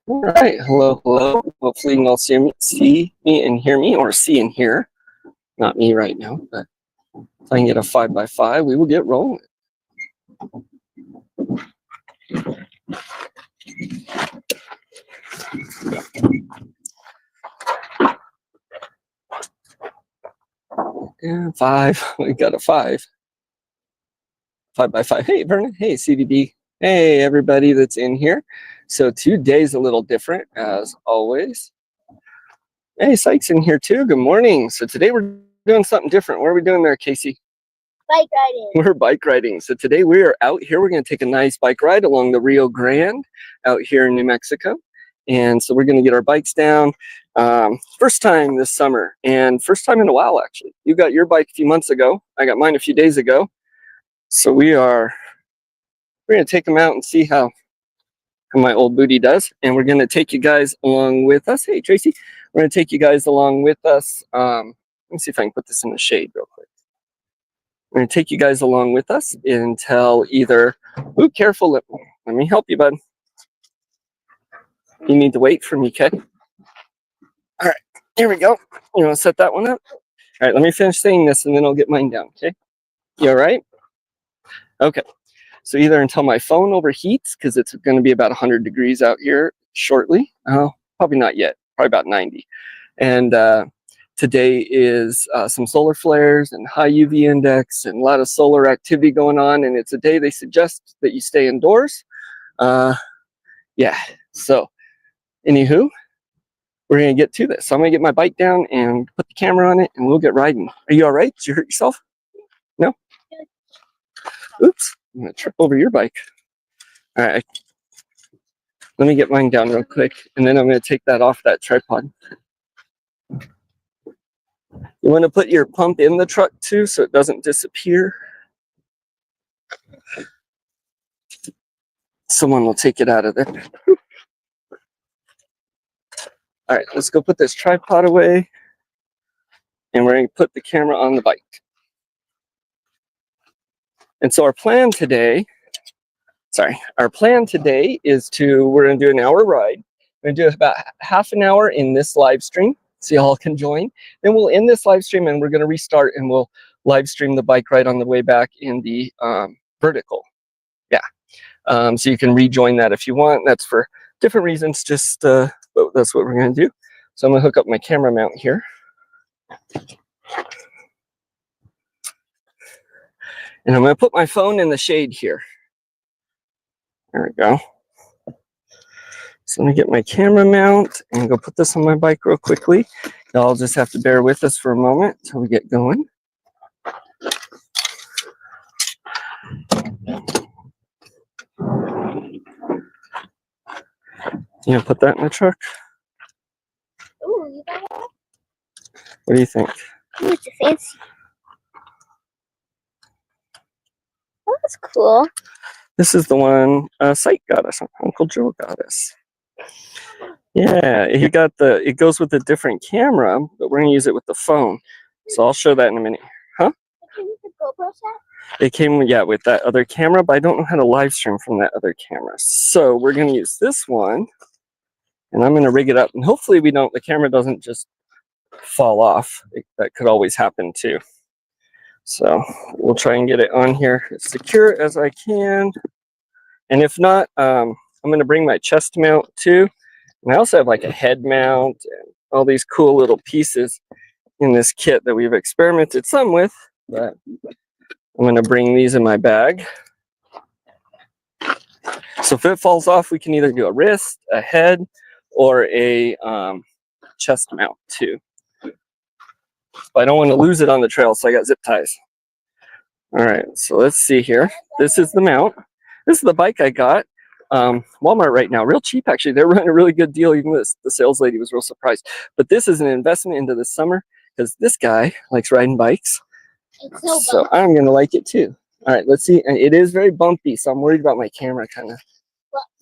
All right, hello, hello. Hopefully you can all see me and hear me, or see and hear. Not me right now, but if I can get a 5x5, we will get rolling. And 5, we got a 5. 5x5. Hey, Vernon. Hey, CDB. Hey, everybody that's in here. So today's a little different, as always. Hey, Sykes in here too. Good morning. So today we're doing something different. What are we doing there, Casey? Bike riding. We're bike riding. So today we are out here. We're going to take a nice bike ride along the Rio Grande out here in New Mexico. And so we're going to get our bikes down. First time this summer, and first time in a while, actually. You got your bike a few months ago. I got mine a few days ago. So we're going to take them out and see how my old booty does. And we're going to take you guys along with us. Hey, Tracy. We're going to take you guys along with us. Let me see if I can put this in the shade real quick. We're going to take you guys along with us until either, ooh, careful, let me help you, bud. You need to wait for me, okay? All right, here we go. You want to set that one up? All right, let me finish saying this and then I'll get mine down, okay? You all right? Okay, so either until my phone overheats, because it's going to be about 100 degrees out here shortly. Oh, probably not yet, probably about 90. And today is some solar flares and high UV index and a lot of solar activity going on. And it's a day they suggest that you stay indoors. Yeah, so anywho, we're going to get to this. So I'm going to get my bike down and put the camera on it and we'll get riding. Are you all right? Did you hurt yourself? No? Oops, I'm going to trip over your bike. All right. Let me get mine down real quick and then I'm going to take that off that tripod. You want to put your pump in the truck too so it doesn't disappear. Someone will take it out of there. All right, let's go put this tripod away. And we're going to put the camera on the bike. And so our plan today is we're going to do an hour ride. We're going to do about half an hour in this live stream, so y'all can join. Then we'll end this live stream and we're going to restart and we'll live stream the bike ride on the way back in the vertical. Yeah. So you can rejoin that if you want. That's for different reasons, just but that's what we're going to do. So I'm going to hook up my camera mount here. And I'm going to put my phone in the shade here. There we go. So let me get my camera mount and go put this on my bike real quickly. Y'all just have to bear with us for a moment until we get going. You gonna put that in the truck? Ooh, you got it? What do you think? Ooh, it's a fancy. Oh, that's cool. This is the one Sight got us. Uncle Joe got us. Yeah, it goes with a different camera, but we're gonna use it with the phone. So I'll show that in a minute. Huh? It came with the GoPro set? It came, yeah, with that other camera, but I don't know how to live stream from that other camera. So we're gonna use this one, and I'm gonna rig it up, and hopefully the camera doesn't just fall off. That could always happen too. So we'll try and get it on here as secure as I can. And if not, I'm gonna bring my chest mount too. And I also have like a head mount and all these cool little pieces in this kit that we've experimented some with, but I'm gonna bring these in my bag. So if it falls off, we can either do a wrist, a head, or a chest mount too. But I don't want to lose it on the trail, so I got zip ties. All right, so let's see here. This is the mount. This is the bike I got. Walmart right now, real cheap actually. They're running a really good deal. Even the sales lady was real surprised. But this is an investment into the summer because this guy likes riding bikes. So I'm gonna like it too. All right, let's see. And it is very bumpy, so I'm worried about my camera kind of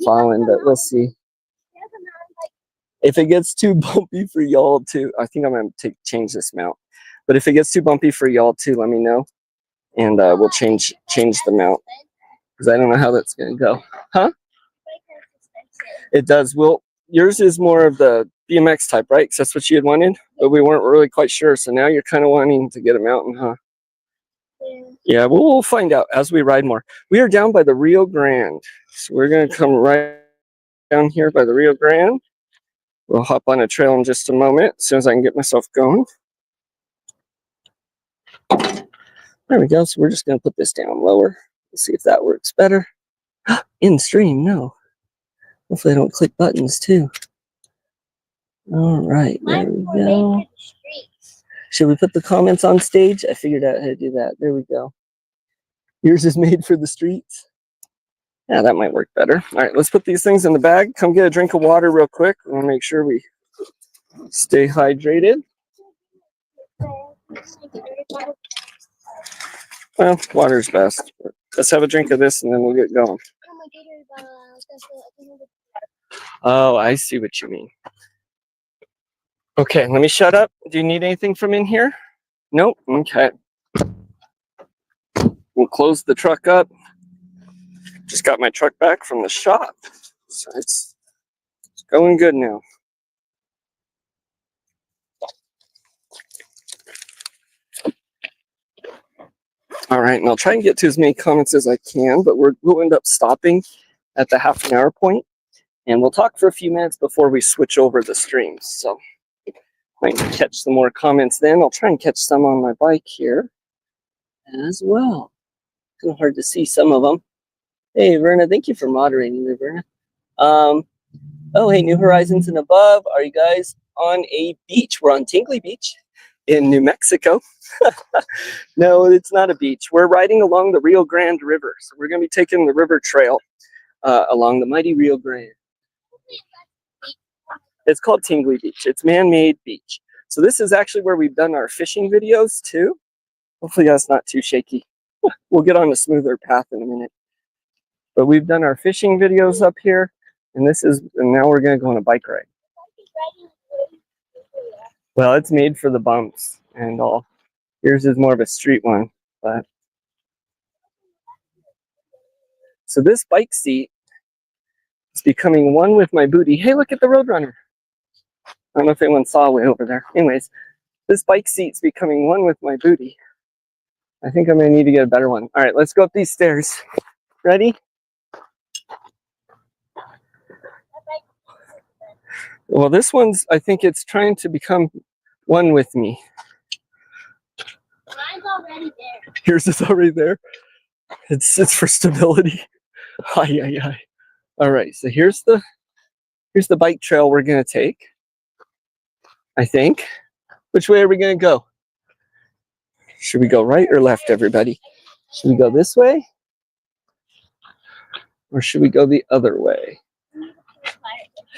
falling. But let's see. If it gets too bumpy for y'all too, I think I'm gonna change this mount. But if it gets too bumpy for y'all too, let me know, and we'll change the mount because I don't know how that's gonna go. Huh? It does. yours is more of the BMX type, right? 'Cause that's what you had wanted, but we weren't really quite sure. So now you're kind of wanting to get a mountain, huh? Yeah. Yeah, we'll find out as we ride more. We are down by the Rio Grande. So we're going to come right down here by the Rio Grande. We'll hop on a trail in just a moment, as soon as I can get myself going. There we go. So we're just going to put this down lower. Let's see if that works better. In stream, no. Hopefully I don't click buttons too. All right, there Mine's we more made go. for the streets. Should we put the comments on stage? I figured out how to do that. There we go. Yours is made for the streets. Yeah, that might work better. All right, let's put these things in the bag. Come get a drink of water real quick. We'll make sure we stay hydrated. Well, water's best. Let's have a drink of this and then we'll get going. Oh, I see what you mean. Okay, let me shut up. Do you need anything from in here? Nope. Okay. We'll close the truck up. Just got my truck back from the shop. So it's going good now. All right, and I'll try and get to as many comments as I can, but we'll end up stopping at the half an hour point, and we'll talk for a few minutes before we switch over the streams. So might catch some more comments then. I'll try and catch some on my bike here as well. It's a little hard to see some of them. Hey, Verna, thank you for moderating there, Verna. Oh, hey, New Horizons and above. Are you guys on a beach? We're on Tingley Beach in New Mexico. No, it's not a beach. We're riding along the Rio Grande River. So we're going to be taking the river trail along the mighty Rio Grande. It's called Tingley Beach. It's man-made beach. So this is actually where we've done our fishing videos too. Hopefully that's not too shaky. We'll get on a smoother path in a minute. But we've done our fishing videos up here, and now we're going to go on a bike ride. Well, it's made for the bumps and all. Yours is more of a street one, but so this bike seat is becoming one with my booty. Hey, look at the Roadrunner. I don't know if anyone saw way over there. Anyways, this bike seat's becoming one with my booty. I think I'm gonna need to get a better one. All right, let's go up these stairs. Ready? Well, this one's, I think it's trying to become one with me. Mine's already there. Yours is already there. It's for stability. Ay, ay, ay. All right, so here's the bike trail we're gonna take. I think. Which way are we gonna go? Should we go right or left, everybody? Should we go this way? Or should we go the other way?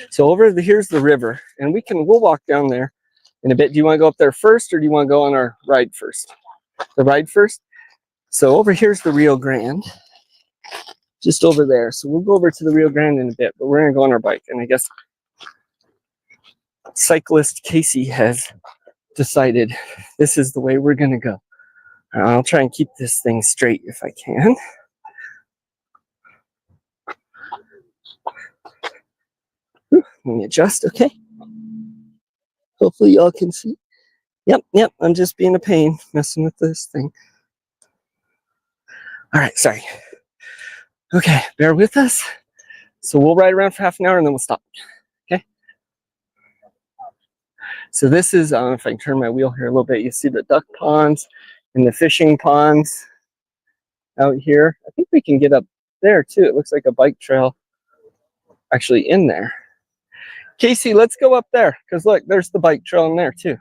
So here's the river, and we'll walk down there in a bit. Do you want to go up there first, or do you want to go on our ride first? The ride first? So over here's the Rio Grande, just over there. So we'll go over to the Rio Grande in a bit, but we're going to go on our bike. And I guess cyclist Casey has decided this is the way we're going to go. I'll try and keep this thing straight if I can. Let me adjust, okay? Hopefully y'all can see. Yep, I'm just being a pain messing with this thing. All right, sorry. Okay, bear with us. So we'll ride around for half an hour and then we'll stop, okay? So this is, if I can turn my wheel here a little bit, you see the duck ponds and the fishing ponds out here. I think we can get up there too. It looks like a bike trail actually in there. Casey, let's go up there, because look, there's the bike trail in there too.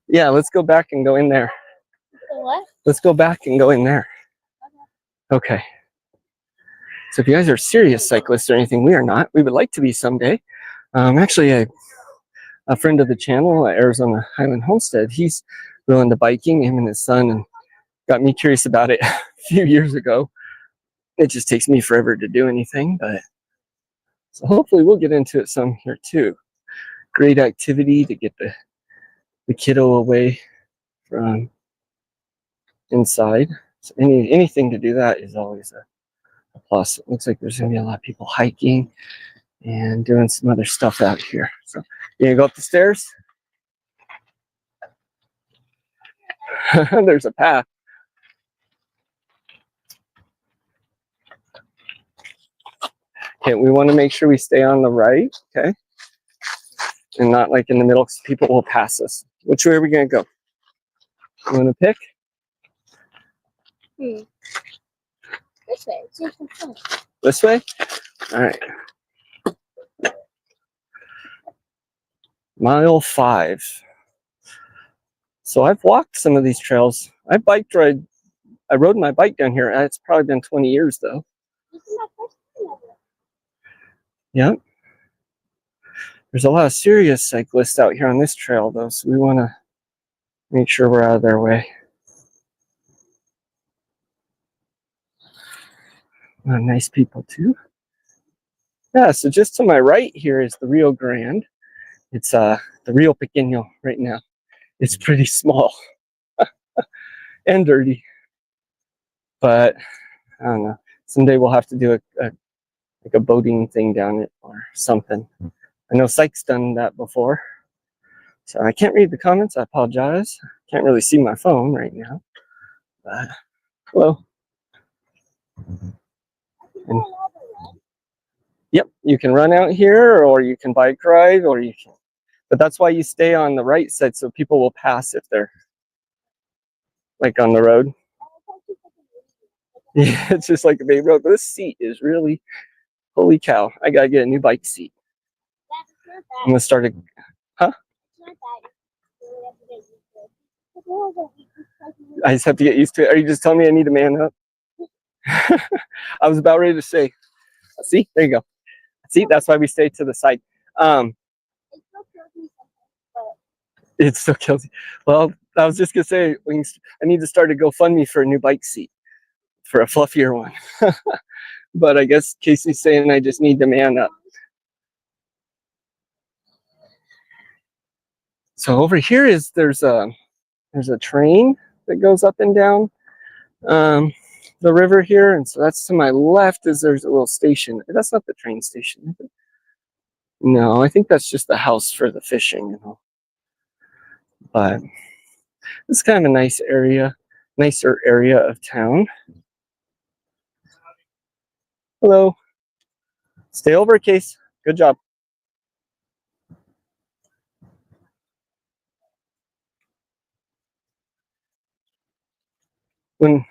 Yeah, let's go back and go in there. What? Let's go back and go in there. Okay. So if you guys are serious cyclists or anything, we are not. We would like to be someday. Actually, a friend of the channel, Arizona Highland Homestead, he's real into biking, him and his son, and got me curious about it a few years ago. It just takes me forever to do anything, but so hopefully we'll get into it some here too. Great activity to get the kiddo away from inside. So anything to do that is always a Plus, it looks like there's going to be a lot of people hiking and doing some other stuff out here. So, you gonna go up the stairs? There's a path. Okay, we want to make sure we stay on the right, okay? And not like in the middle because people will pass us. Which way are we going to go? You want to pick? This way. It's just in front. This way? All right. Mile 5. So I've walked some of these trails. I rode my bike down here. It's probably been 20 years though. This is my first time ever. Yep. There's a lot of serious cyclists out here on this trail though, so we want to make sure we're out of their way. Nice people too. Yeah, so just to my right here is the Rio Grande. It's the Rio Pequeño right now. It's pretty small and dirty. But I don't know. Someday we'll have to do a boating thing down it or something. I know Sykes done that before. So I can't read the comments. I apologize. Can't really see my phone right now. But hello. And, yep, you can run out here or you can bike ride or you can. But that's why you stay on the right side so people will pass if they're like on the road. Yeah, it's just like a baby road. But this seat is really, holy cow. I gotta get a new bike seat. I'm gonna start a, huh? I just have to get used to it. Are you just telling me I need to man up? I was about ready to say, see, there you go. See, that's why we stay to the side. It still kills you. Well, I was just gonna say, I need to start a GoFundMe for a new bike seat, for a fluffier one. But I guess Casey's saying I just need to man up. So over here is there's a train that goes up and down the river here, and so that's to my left. There's a little station. That's not the train station, is it? No, I think that's just the house for the fishing, you know. But it's kind of a nice area, nicer area of town. Hello. Stay over, Case. Good job. When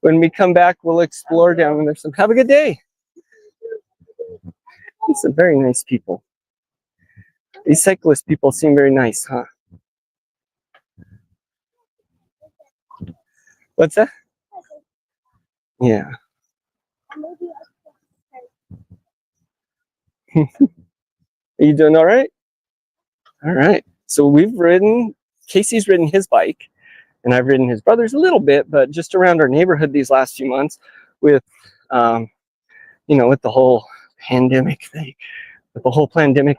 we come back, we'll explore down there. Have a good day. These are very nice people. These cyclist people seem very nice, huh? What's that? Yeah. Are you doing all right? All right. So Casey's ridden his bike, and I've ridden his brother's a little bit, but just around our neighborhood these last few months with, you know, with the whole pandemic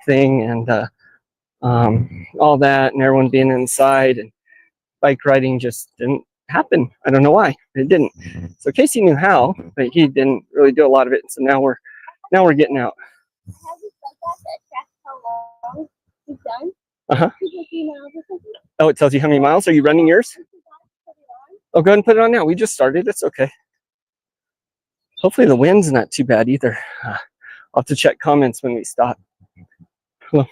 thing, and all that, and everyone being inside, and bike riding just didn't happen. I don't know why it didn't. So Casey knew how, but he didn't really do a lot of it. So now we're getting out. Uh-huh. Oh, it tells you how many miles. Are you running yours? Oh, go ahead and put it on now. We just started. It's okay. Hopefully the wind's not too bad either. I'll have to check comments when we stop. Hello.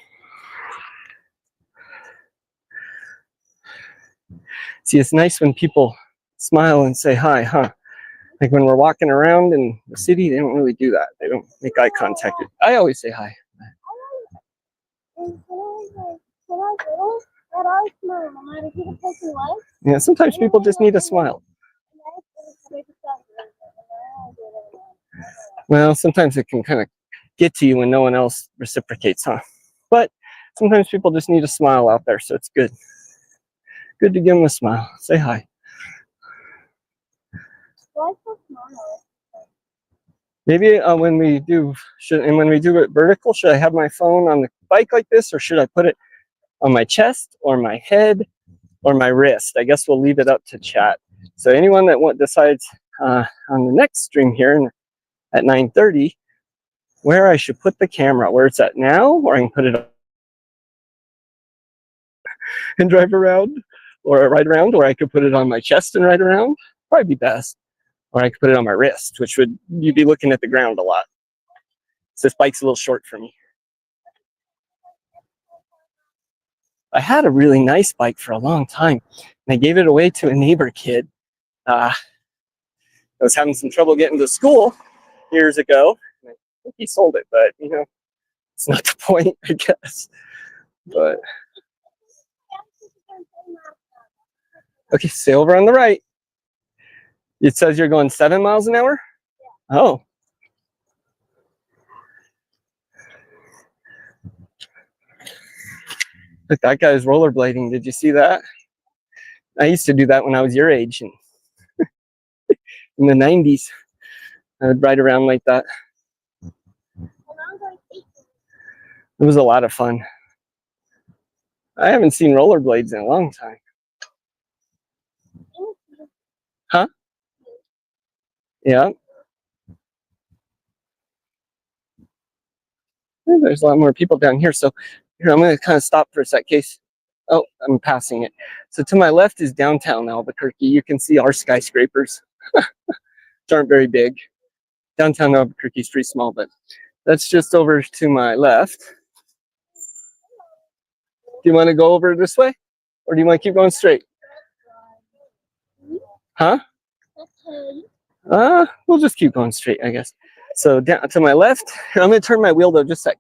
See, it's nice when people smile and say hi, huh? Like when we're walking around in the city, they don't really do that. They don't make eye contact. I always say hi. Yeah, sometimes people just need a smile. Well, sometimes it can kind of get to you when no one else reciprocates, huh? But sometimes people just need a smile out there, so it's good. Good to give them a smile. Say hi. Maybe when we do it vertical, should I have my phone on the bike like this, or should I put it on my chest or my head or my wrist? I guess we'll leave it up to chat. So anyone that decides on the next stream here, and at 9:30 where I should put the camera, where it's at now, or I can put it and drive around, or ride around, or I could put it on my chest and ride around. Probably be best. Or I could put it on my wrist, which would you'd be looking at the ground a lot. So this bike's a little short for me. I had a really nice bike for a long time, and I gave it away to a neighbor kid. I was having some trouble getting to school years ago. I think he sold it, but it's not the point, I guess. But okay, stay over on the right. It says you're going 7 miles an hour? Oh. Look, that guy's rollerblading. Did you see that? I used to do that when I was your age in the 90s. I would ride around like that. It was a lot of fun. I haven't seen rollerblades in a long time. Huh? Yeah. There's a lot more people down here. So here, I'm going to kind of stop for a sec case. Oh, I'm passing it. So to my left is downtown Albuquerque. You can see our skyscrapers, which aren't very big. Downtown Albuquerque is pretty small, but that's just over to my left. Do you want to go over this way? Or do you want to keep going straight? Huh? We'll just keep going straight, I guess. So down to my left, I'm going to turn my wheel though just a sec.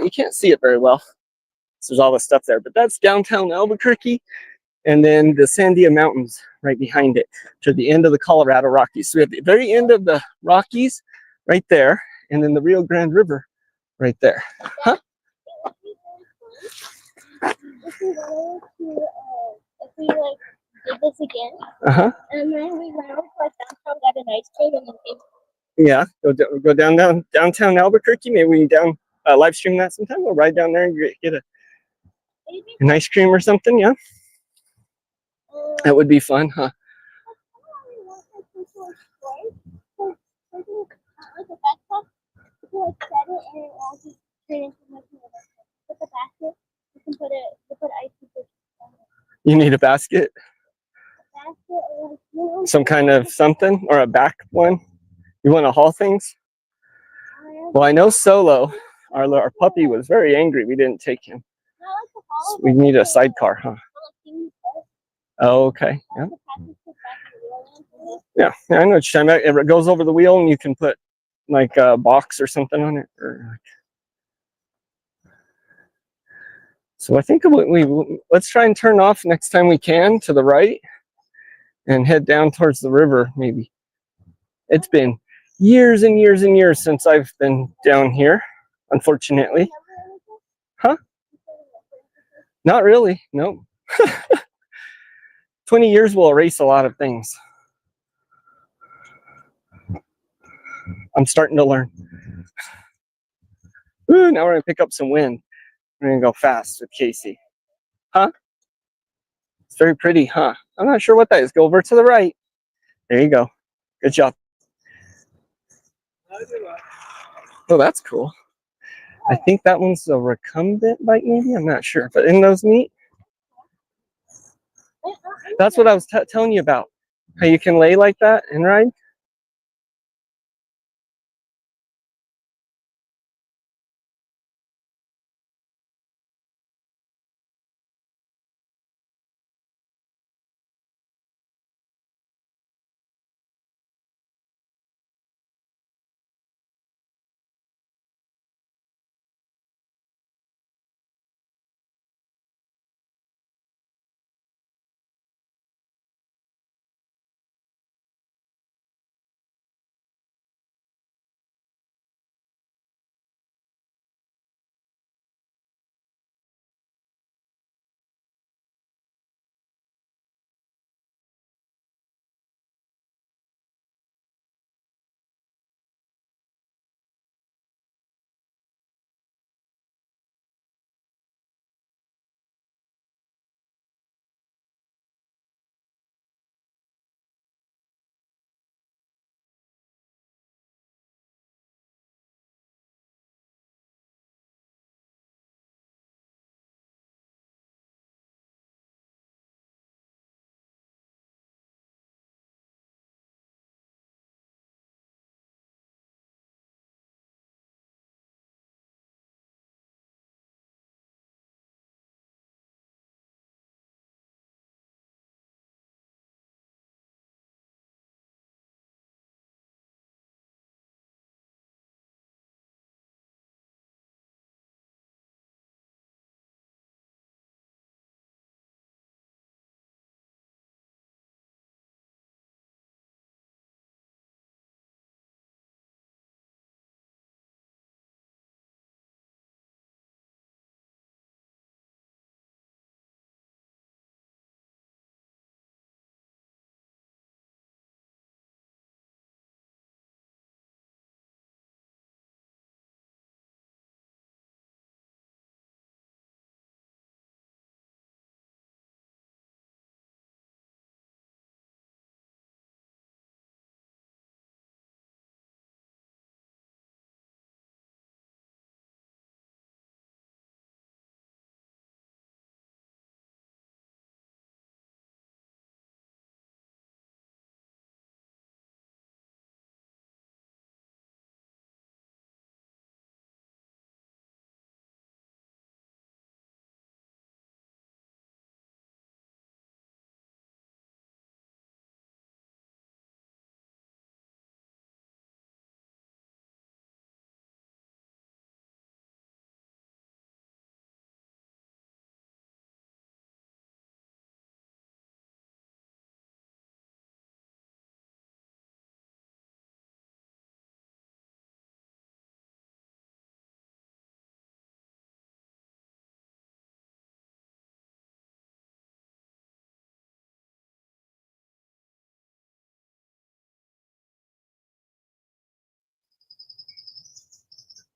You can't see it very well. So there's all this stuff there, but that's downtown Albuquerque. And then the Sandia Mountains right behind it to the end of the Colorado Rockies. So we have the very end of the Rockies right there, and then the Rio Grande River right there. Huh? If we wanted to, if we like did this again, and then we went over to like downtown, got an ice cream, and then came. Yeah, go downtown Albuquerque. Maybe we can live stream that sometime. We'll ride down there and get an ice cream or something. Yeah, that would be fun, huh? You need a basket? Some kind of something, or a back one? You want to haul things? Well, I know Solo, our puppy, was very angry we didn't take him. So we need a sidecar, huh? Oh, okay. Yeah, I know what you're talking about. It goes over the wheel and you can put like a box or something on it. So I think let's try and turn off next time we can to the right and head down towards the river, maybe. It's been years and years and years since I've been down here, unfortunately. Huh? Not really, no. 20 years will erase a lot of things. I'm starting to learn. Ooh, now we're gonna pick up some wind. We're gonna go fast with Casey. Huh? It's very pretty, huh? I'm not sure what that is. Go over to the right. There you go. Good job. Oh, that's cool. I think that one's a recumbent bike, maybe? I'm not sure. But isn't those neat? That's what I was telling you about. How you can lay like that and ride.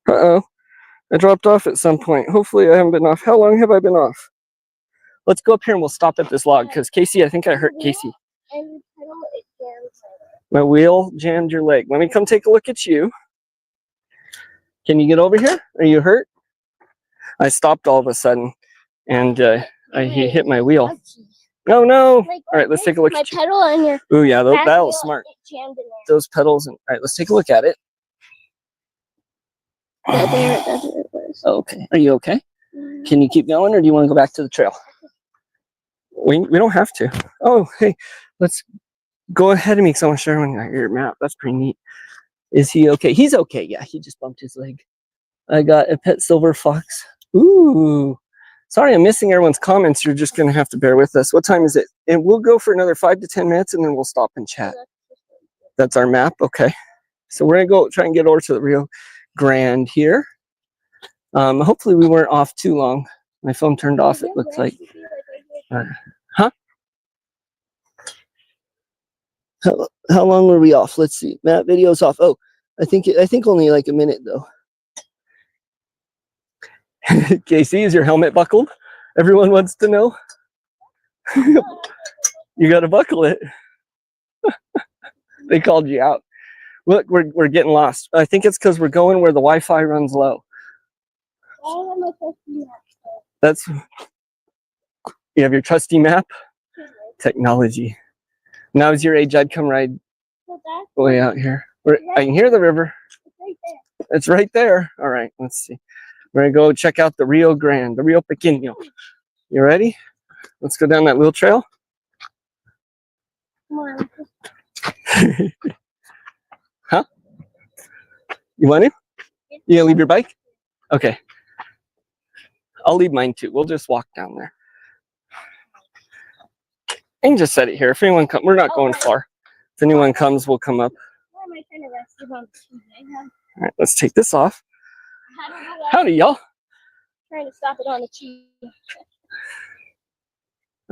Uh-oh. I dropped off at some point. Hopefully I haven't been off. How long have I been off? Let's go up here and we'll stop at this log because Casey, I think I hurt Casey. And the pedal, it jams My wheel jammed your leg. Let me come take a look at you. Can you get over here? Are you hurt? I stopped all of a sudden and he hit my wheel. Oh no! Like, All right, let's take a look my at you. pedal and your Ooh, yeah, back that wheel, was smart. it jammed in there. Those pedals. And all right, let's take a look at it. Yeah, there, that's what it was. Okay. Are you okay? Can you keep going or do you want to go back to the trail? We don't have to. Oh, hey, let's go ahead of me because I want to show everyone your map. That's pretty neat. Is he okay? He's okay. Yeah, he just bumped his leg. I got a pet silver fox. Ooh. Sorry, I'm missing everyone's comments. You're just going to have to bear with us. What time is it? And we'll go for another 5 to 10 minutes and then we'll stop and chat. That's our map. Okay. So we're going to go try and get over to the Rio Grande here. Hopefully we weren't off too long. My phone turned off, it looks like. Huh? How long were we off? Let's see. Map video's off. Oh, I think only like a minute though. Casey, is your helmet buckled? Everyone wants to know. You got to buckle it. They called you out. Look, we're getting lost. I think it's because we're going where the Wi-Fi runs low. That's. You have your trusty map. Technology. Now is your age, I'd come ride way out here. I can hear the river. It's right there. All right, let's see. We're gonna go check out the Rio Grande, the Rio Pequeño. You ready? Let's go down that little trail. Come on. Huh? You want to? You gonna leave your bike? Okay. I'll leave mine too. We'll just walk down there. I can just set it here. If anyone comes, we're not going far. If anyone comes, we'll come up. All right, let's take this off. Howdy, y'all. Trying to stop it on the cheese.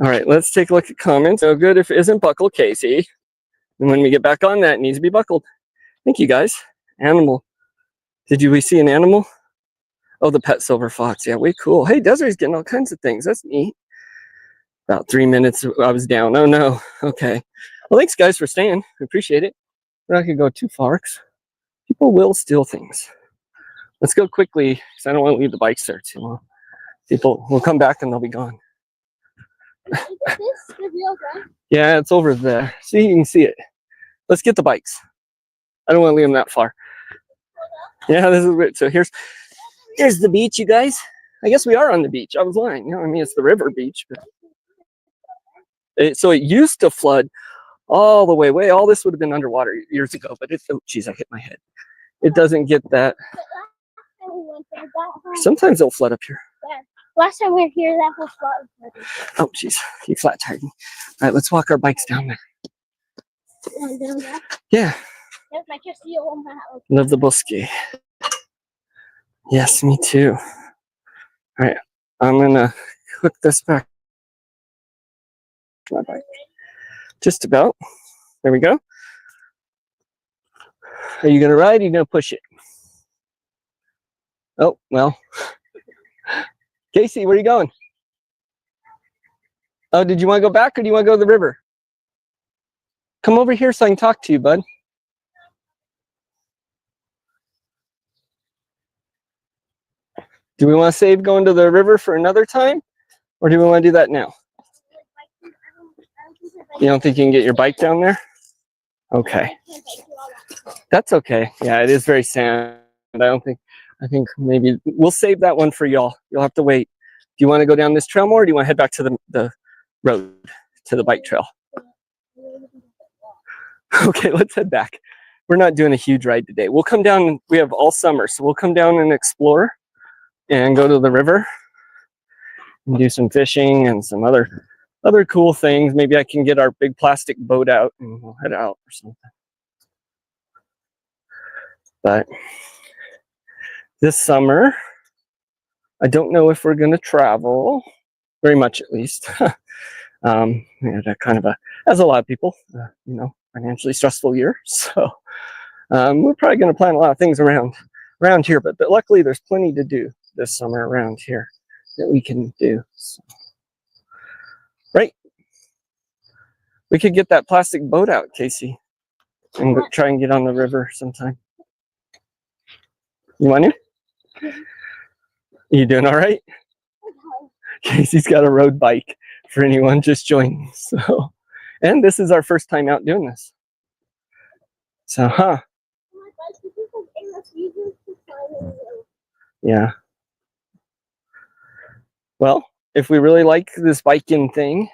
All right, let's take a look at comments. No good if it isn't buckled, Casey. And when we get back on that, it needs to be buckled. Thank you, guys. Animal. Did we see an animal? Oh, the pet silver fox. Yeah, way cool. Hey, Desiree's getting all kinds of things. That's neat. About 3 minutes, I was down. Oh, no. Okay. Well, thanks, guys, for staying. I appreciate it. We're not going to go too far because people will steal things. Let's go quickly because I don't want to leave the bikes there too long. People will come back and they'll be gone. Is this the Rio Grande? Yeah, it's over there. See, you can see it. Let's get the bikes. I don't want to leave them that far. Yeah, this is weird. So here's the beach, you guys. I guess we are on the beach. I was lying. You know, I mean, it's the river beach. But so it used to flood all the way. All this would have been underwater years ago. But oh, geez, I hit my head. It doesn't get that. Sometimes they'll flood up here. Yeah. Last time we were here, that whole spot was flooded. Oh, geez, you flat tired me. All right, let's walk our bikes down there. Yeah. There's my trusty old map. Love the bosque. Yes, me too. All right, I'm gonna hook this back to my bike. Just about. There we go. Are you gonna ride or are you gonna push it? Oh, well. Casey, where are you going? Oh, did you want to go back or do you want to go to the river? Come over here so I can talk to you, bud. Do we want to save going to the river for another time? Or do we want to do that now? You don't think you can get your bike down there? Okay. That's okay. Yeah, it is very sand. I think maybe we'll save that one for y'all. You'll have to wait. Do you want to go down this trail more or do you want to head back to the road, to the bike trail? Okay, let's head back. We're not doing a huge ride today. We'll come down, we have all summer, so we'll come down and explore and go to the river and do some fishing and some other cool things. Maybe I can get our big plastic boat out and we'll head out or something. But this summer, I don't know if we're going to travel very much, at least. We had a kind of as a lot of people, financially stressful year. So we're probably going to plan a lot of things around around here, but luckily there's plenty to do this summer around here that we can do. So, right? We could get that plastic boat out, Casey, and try and get on the river sometime. You want to? You doing all right? Casey's got a road bike for anyone just joining. So, and this is our first time out doing this. So, yeah. Well, if we really like this biking thing,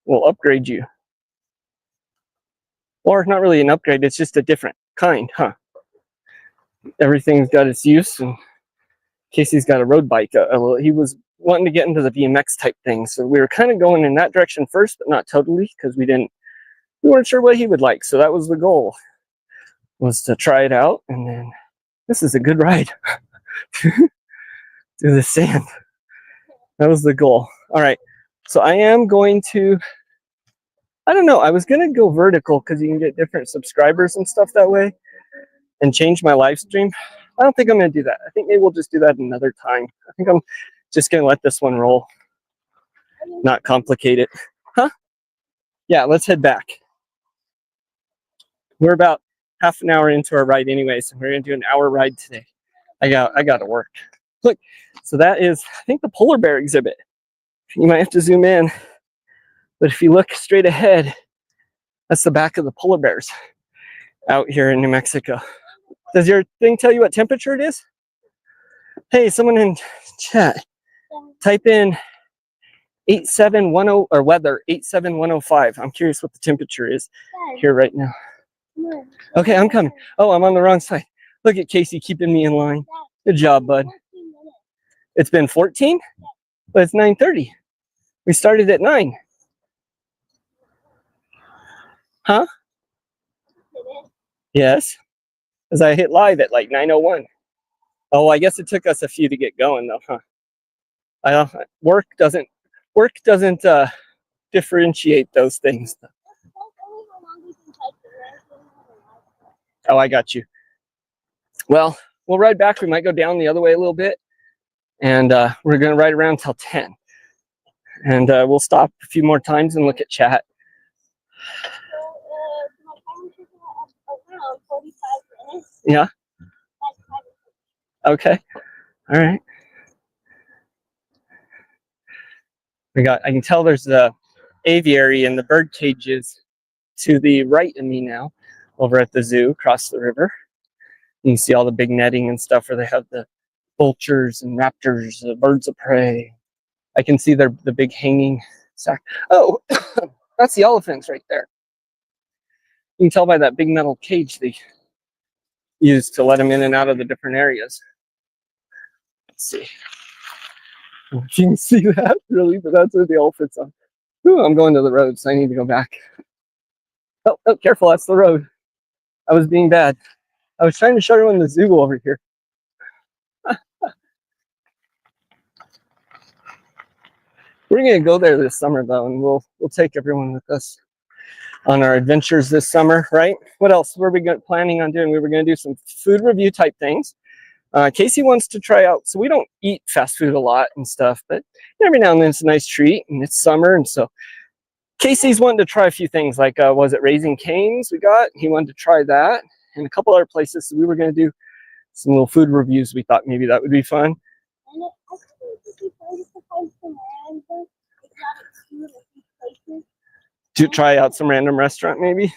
we'll upgrade you. Or not really an upgrade, it's just a different kind, huh? Everything's got its use, and Casey's got a road bike. He was wanting to get into the BMX type thing, so we were kind of going in that direction first, but not totally, because we weren't sure what he would like. So that was the goal, was to try it out, and then this is a good ride through the sand. That was the goal. All right, so I am going to, I don't know, I was going to go vertical because you can get different subscribers and stuff that way, and change my live stream. I don't think I'm going to do that. I think maybe we'll just do that another time. I think I'm just going to let this one roll, not complicate it. Huh? Yeah, let's head back. We're about half an hour into our ride anyway, so we're going to do an hour ride today. I got to work. Look, so that is, I think, the polar bear exhibit. You might have to zoom in, but if you look straight ahead, that's the back of the polar bears out here in New Mexico. Does your thing tell you what temperature it is? Hey, someone in chat, type in 8710 or weather 87105. I'm curious what the temperature is here right now. Okay, I'm coming. Oh, I'm on the wrong side. Look at Casey keeping me in line. Good job, bud. It's been 14, but it's 9:30. We started at 9. Huh? Yes. Because I hit live at like 9:01. Oh, I guess it took us a few to get going though, huh? Work doesn't differentiate those things. Oh, I got you. Well, we'll ride back. We might go down the other way a little bit, and we're going to ride around till 10. And we'll stop a few more times and look at chat. Yeah. Okay. All right. I can tell there's the aviary and the bird cages to the right of me now, over at the zoo across the river. You can see all the big netting and stuff where they have the vultures and raptors, the birds of prey. I can see the big hanging sack. Oh, that's the elephants right there. You can tell by that big metal cage they used to let them in and out of the different areas. Let's see. You can see that, really, but that's where the elephants are. Ooh, I'm going to the road, so I need to go back. Oh, careful, that's the road. I was being bad. I was trying to show everyone the zoo over here. We're going to go there this summer, though, and we'll take everyone with us on our adventures this summer, right? What else were we planning on doing? We were going to do some food review type things. Casey wants to try out, so we don't eat fast food a lot and stuff, but every now and then it's a nice treat, and it's summer, and so Casey's wanting to try a few things, like was it Raising Cane's we got? He wanted to try that, and a couple other places. So we were going to do some little food reviews. We thought maybe that would be fun. To try out some random restaurant, maybe.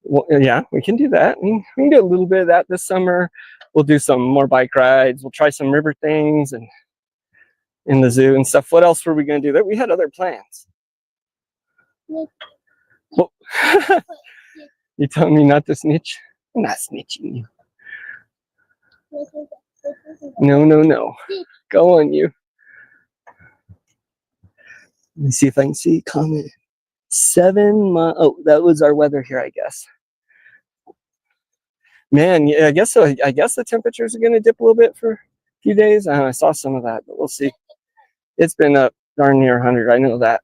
Well, yeah, we can do that. We can do a little bit of that this summer. We'll do some more bike rides. We'll try some river things and in the zoo and stuff. What else were we going to do? That we had other plans. Well, you telling me not to snitch? I'm not snitching you. No. Go on, you. Let me see if I can see comment. 7 months. Oh, that was our weather here, I guess. Man, yeah, I guess so. I guess the temperatures are going to dip a little bit for a few days. I saw some of that, but we'll see. It's been up darn near 100. I know that.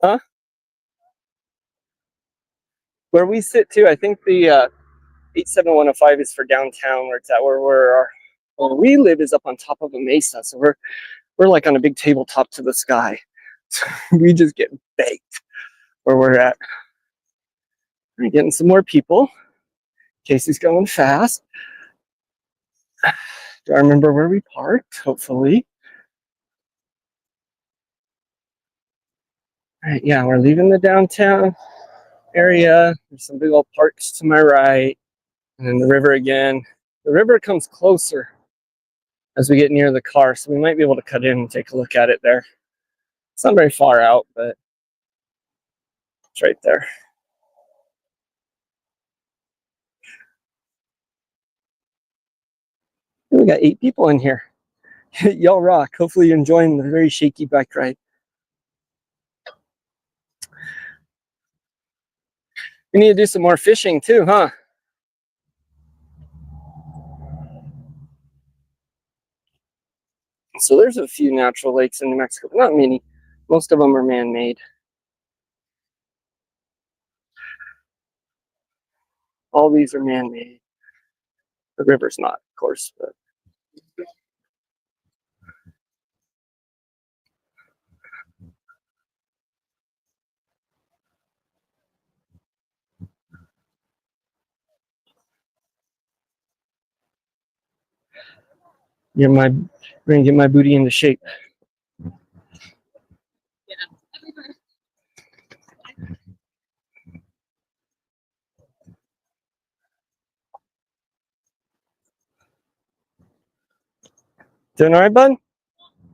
Huh? Where we sit too, I think the 87105 is for downtown, where it's at. Where we live is up on top of a mesa, so we're like on a big tabletop to the sky. So we just get baked where we're at. We're getting some more people. Casey's going fast. Do I remember where we parked? Hopefully. All right, yeah, we're leaving the downtown area. There's some big old parks to my right, and then the river again. The river comes closer as we get near the car, so we might be able to cut in and take a look at it there. It's not very far out, but it's right there. We got 8 people in here. Y'all rock. Hopefully you're enjoying the very shaky bike ride. We need to do some more fishing too, huh? So there's a few natural lakes in New Mexico, but not many. Most of them are man-made. All these are man-made. The river's not, of course, but we're gonna get my booty into shape. Doing all right, bud? All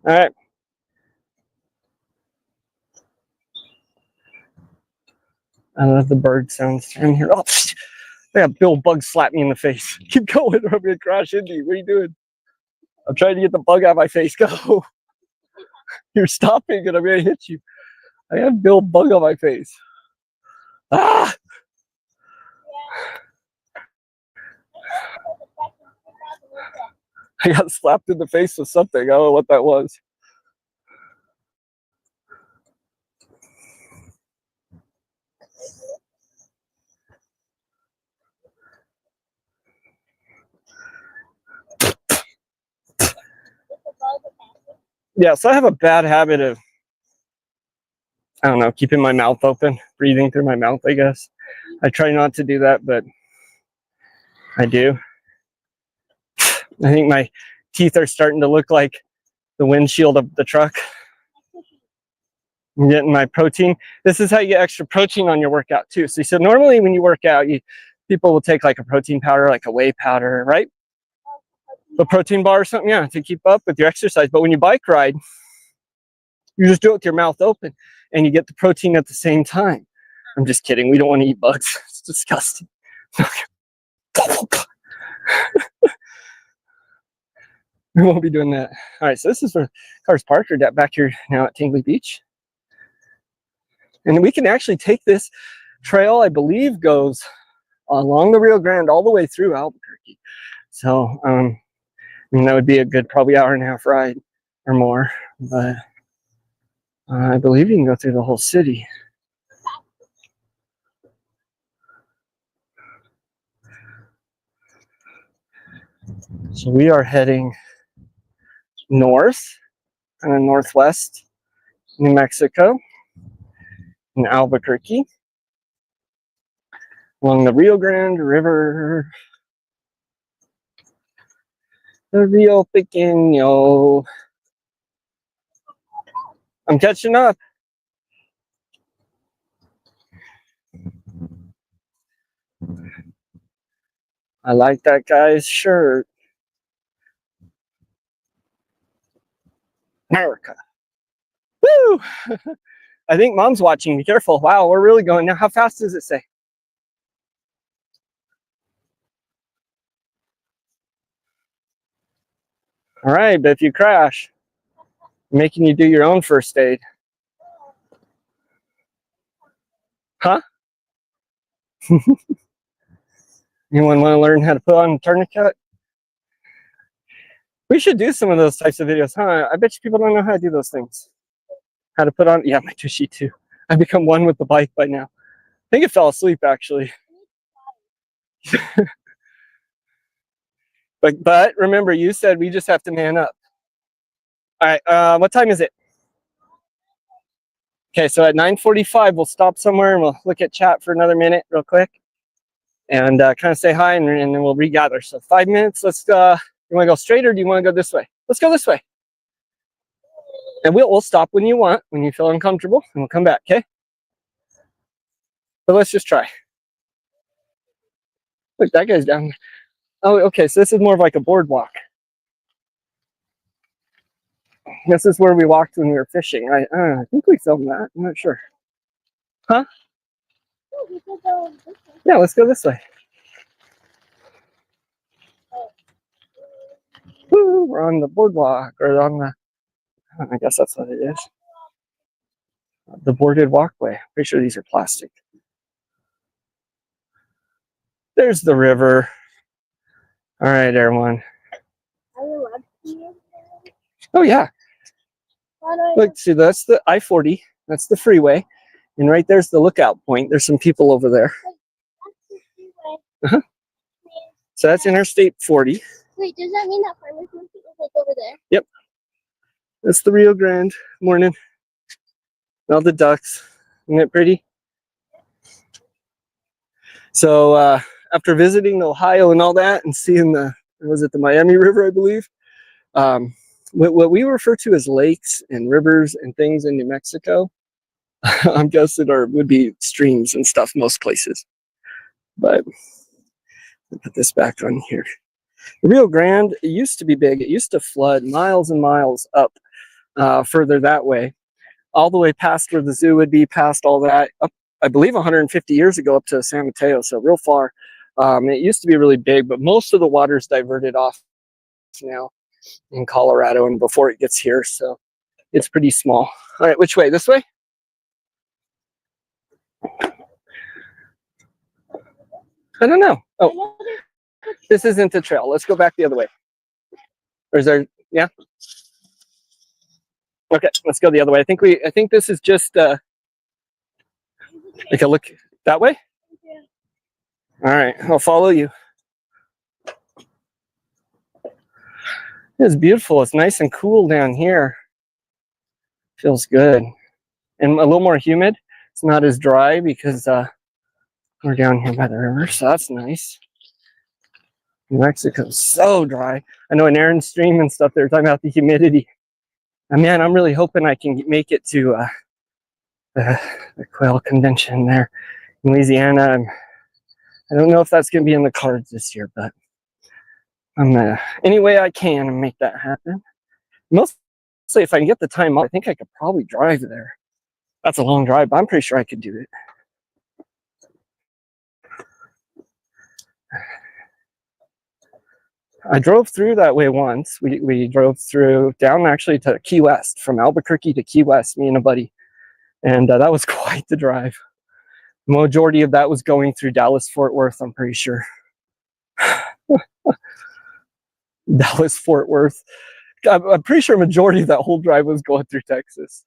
right. I love the bird sounds down here. Oh, I got Bill Bug slap me in the face. Keep going or I'm gonna crash into you. What are you doing? I'm trying to get the bug out of my face. Go. You're stopping and I'm gonna hit you. I have Bill Bug on my face. Ah! I got slapped in the face with something. I don't know what that was. Yeah, so I have a bad habit of, I don't know, keeping my mouth open, breathing through my mouth, I guess. I try not to do that, but I do. I think my teeth are starting to look like the windshield of the truck. I'm getting my protein. This is how you get extra protein on your workout too. So normally when you work out, people will take like a protein powder, like a whey powder, right? A protein bar or something, yeah, to keep up with your exercise. But when you bike ride, you just do it with your mouth open and you get the protein at the same time. I'm just kidding. We don't want to eat bugs. It's disgusting. We won't be doing that. All right, so this is where cars parked are back here now at Tingley Beach. And we can actually take this trail, I believe, goes along the Rio Grande all the way through Albuquerque. So, I mean, that would be a good probably hour-and-a-half ride or more. But I believe you can go through the whole city. So we are heading north and northwest New Mexico in Albuquerque along the Rio Grande River. The Rio Pequeño. I'm catching up. I like that guy's shirt. America. Woo! I think mom's watching. Be careful. Wow, we're really going now. How fast does it say? All right, but if you crash, I'm making you do your own first aid. Huh? Anyone want to learn how to put on a tourniquet? We should do some of those types of videos, huh? I bet you people don't know how to do those things. How to put on, yeah, my tushy too. I've become one with the bike by now. I think it fell asleep actually. But remember, you said we just have to man up. All right, what time is it? Okay, so at 9:45, we'll stop somewhere and we'll look at chat for another minute real quick and kind of say hi and then we'll regather. So 5 minutes, let's, you want to go straight or do you want to go this way? Let's go this way. And we'll stop when you want, when you feel uncomfortable, and we'll come back, okay? But let's just try. Look, that guy's down there. Oh, okay, so this is more of like a boardwalk. This is where we walked when we were fishing. I think we filmed that. I'm not sure. Huh? Yeah, let's go this way. Woo, we're on the boardwalk, or on the, I guess that's what it is. The boarded walkway. Pretty sure these are plastic. There's the river. All right, everyone. Are you allowed to see it? Oh, yeah. Look, see, that's the I-40. That's the freeway. And right there's the lookout point. There's some people over there. Uh-huh. So that's Interstate 40. Wait, does that mean that farmer's market is like over there? Yep. That's the Rio Grande. Morning. All the ducks. Isn't it pretty? So after visiting Ohio and all that and seeing was it the Miami River, I believe? What we refer to as lakes and rivers and things in New Mexico, I'm guessing would be streams and stuff most places. But I'll put this back on here. The Rio Grande, it used to be big. It used to flood miles and miles up further that way, all the way past where the zoo would be, past all that, up, I believe 150 years ago, up to San Mateo, so real far. It used to be really big, but most of the water's diverted off now in Colorado and before it gets here, so it's pretty small. All right, which way? This way? I don't know. Oh, this isn't the trail. Let's go back the other way. Or is there, yeah? Okay, let's go the other way. I think this is just like a look that way. Yeah. All right, I'll follow you. It's beautiful. It's nice and cool down here. Feels good. And a little more humid. It's not as dry because we're down here by the river, so that's nice. New Mexico's so dry. I know in Aaron's stream and stuff, they were talking about the humidity. And man, I'm really hoping I can make it to the quail convention there in Louisiana. I don't know if that's going to be in the cards this year, but I'm any way I can and make that happen. Mostly if I can get the time off, I think I could probably drive there. That's a long drive, but I'm pretty sure I could do it. I drove through that way once. We drove through down actually to Key West, from Albuquerque to Key West, me and a buddy. And that was quite the drive. The majority of that was going through Dallas-Fort Worth, I'm pretty sure. Dallas-Fort Worth. I'm pretty sure a majority of that whole drive was going through Texas.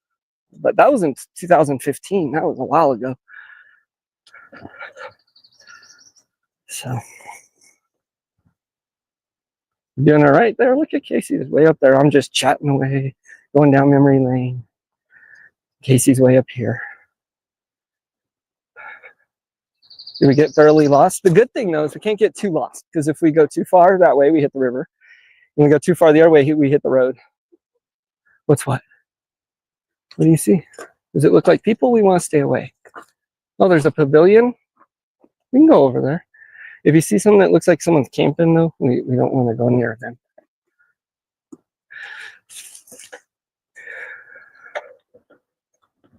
But that was in 2015. That was a while ago. So, doing all right there. Look at Casey's way up there. I'm just chatting away, going down memory lane. Casey's way up here. Did we get thoroughly lost? The good thing though is we can't get too lost, because if we go too far that way, we hit the river. When we go too far the other way, we hit the road. What's what? What do you see? Does it look like people? We want to stay away. Oh, there's a pavilion. We can go over there. If you see something that looks like someone's camping though, we don't want to go near them.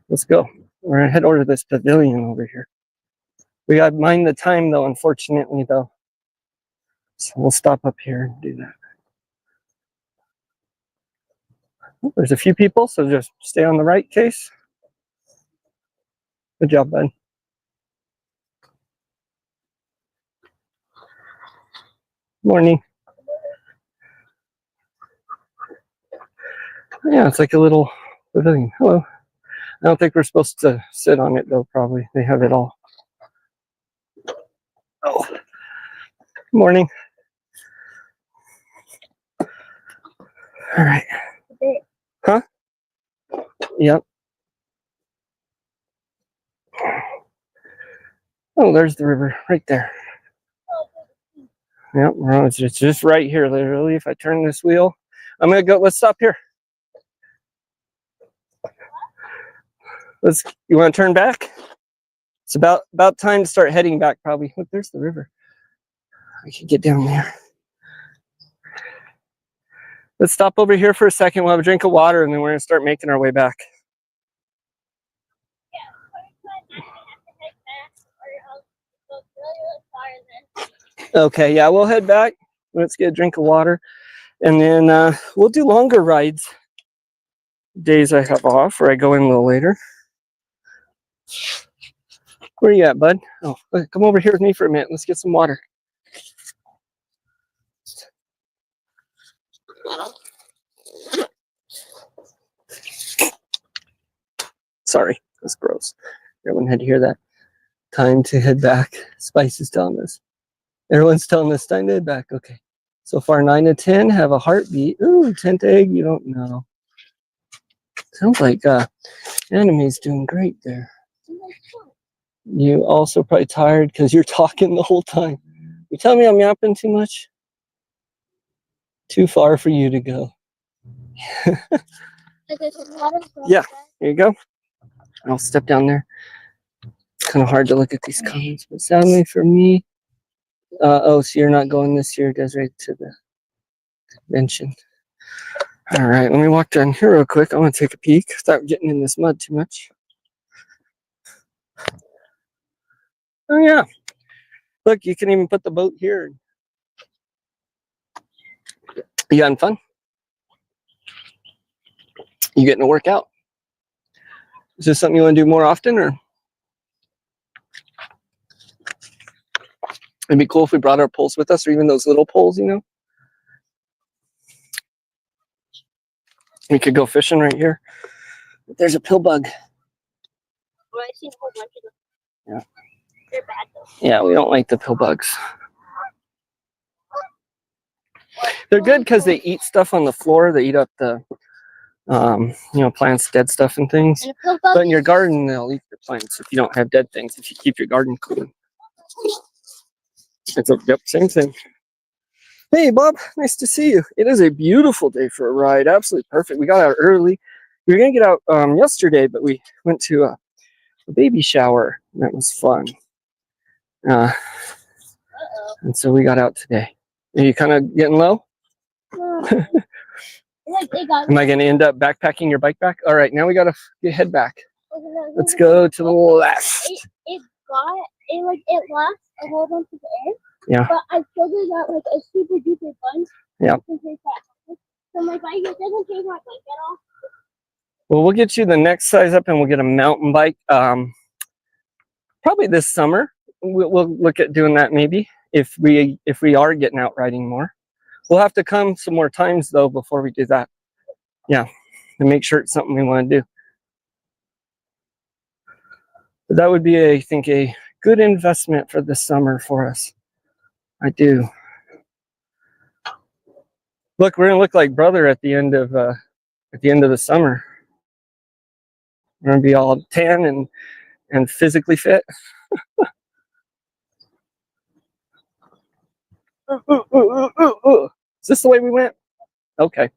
Let's go. We're gonna head over to this pavilion over here. We gotta mind the time though, unfortunately though. So we'll stop up here and do that. Oh, there's a few people, so just stay on the right, Case. Good job, bud. Morning. Yeah, it's like a little pavilion. Hello. I don't think we're supposed to sit on it though, probably. They have it all. Oh. Morning. All right. A bit. Huh? Yep. Oh, there's the river right there. Yep, well, it's just right here, literally. If I turn this wheel, I'm gonna go. Let's stop here. You want to turn back? It's about time to start heading back, probably. Look, there's the river. I can get down there. Let's stop over here for a second. We'll have a drink of water, and then we're gonna start making our way back. Okay, yeah, we'll head back. Let's get a drink of water, and then we'll do longer rides days I have off, or I go in a little later. Where you at, bud? Oh, come over here with me for a minute. Let's get some water. Sorry, that's gross. Everyone had to hear that. Time to head back. Spice is telling us. Everyone's telling us time to head back. Okay. So far, 9 to 10 have a heartbeat. Ooh, 10th egg, you don't know. Sounds like Anime's doing great there. You also probably tired because you're talking the whole time. You tell me I'm yapping too much? Too far for you to go. Yeah, here you go. I'll step down there. It's kind of hard to look at these comments, but sadly for me, oh, so you're not going this year, Desiree, to the convention. All right, let me walk down here real quick. I want to take a peek without getting in this mud too much. Oh, yeah. Look, you can even put the boat here. You having fun? You getting to work out? Is this something you want to do more often, or? It'd be cool if we brought our poles with us, or even those little poles, you know? We could go fishing right here. There's a pill bug. Well, I've seen a whole bunch of them. Yeah. They're bad though. Yeah, we don't like the pill bugs. They're good because they eat stuff on the floor. They eat up the, plants, dead stuff and things. And a pill bug But in your garden, they'll eat the plants if you don't have dead things, if you keep your garden clean. Yep, same thing. Hey, Bob, nice to see you. It is a beautiful day for a ride. Absolutely perfect. We got out early. We were going to get out yesterday, but we went to a baby shower. And that was fun. And so we got out today. Are you kind of getting low? Am I going to end up backpacking your bike back? All right, now we got to head back. Let's go to the left. It lost a whole bunch of air. Yeah. But I figured out like a super duper bunch. Yeah. So my bike, it doesn't change my bike at all. Well, we'll get you the next size up, and we'll get a mountain bike. Probably this summer. We'll look at doing that maybe if we are getting out riding more. We'll have to come some more times though before we do that. Yeah, to make sure it's something we want to do. But that would be, I think, a good investment for the summer for us. I do. Look, we're gonna look like brother at the end of the summer. We're gonna be all tan and physically fit. Is this the way we went? Okay.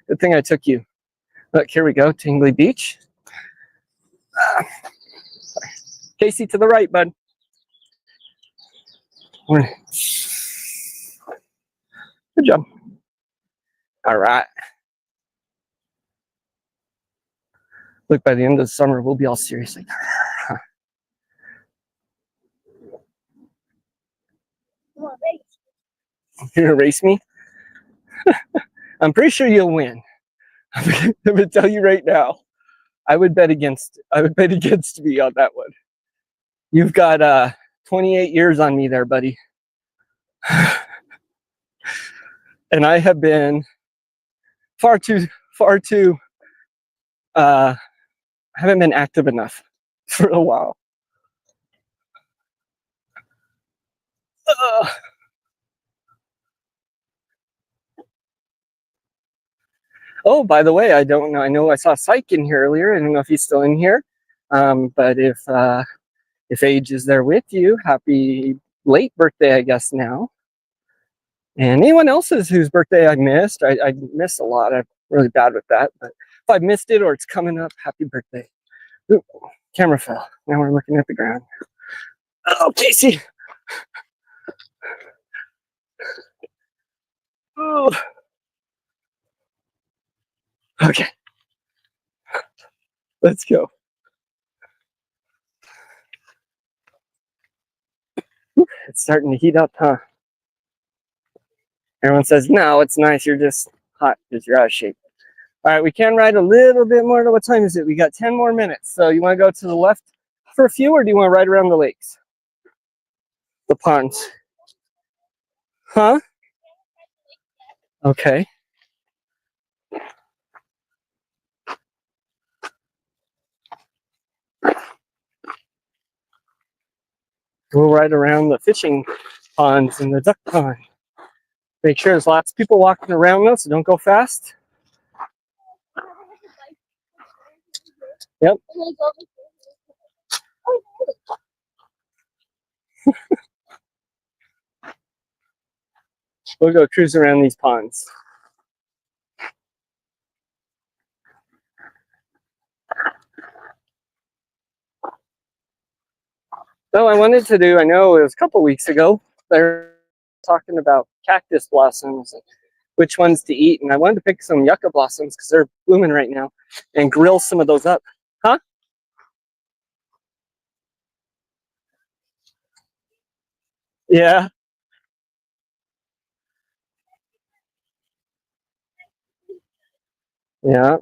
Good thing I took you. Look, here we go. Tingley Beach. Casey to the right, bud. Good job. All right. Look, by the end of the summer, we'll be all serious like that. You're gonna race me? I'm pretty sure you'll win. I'm gonna tell you right now. I would bet against me on that one. You've got 28 years on me there, buddy. And I have been far too I haven't been active enough for a while. Uh, 'cause Oh, by the way, I don't know. I know I saw Psych in here earlier. I don't know if he's still in here. But if Age is there with you, happy late birthday, I guess now. And anyone else's whose birthday I missed, I miss a lot. I'm really bad with that. But if I missed it or it's coming up, happy birthday. Ooh, camera fell. Now we're looking at the ground. Oh, Casey. Oh. Okay. Let's go. It's starting to heat up, huh? Everyone says, no, it's nice. You're just hot because you're out of shape. All right, we can ride a little bit more. What time is it? We got 10 more minutes. So you want to go to the left for a few, or do you want to ride around the lakes? The ponds. Huh? Okay. We'll ride around the fishing ponds and the duck pond. Make sure there's lots of people walking around though, so don't go fast. Yep. We'll go cruise around these ponds. So I wanted to do, I know it was a couple weeks ago, they're talking about cactus blossoms, which ones to eat, and I wanted to pick some yucca blossoms because they're blooming right now and grill some of those up. Huh? Yeah. Yeah.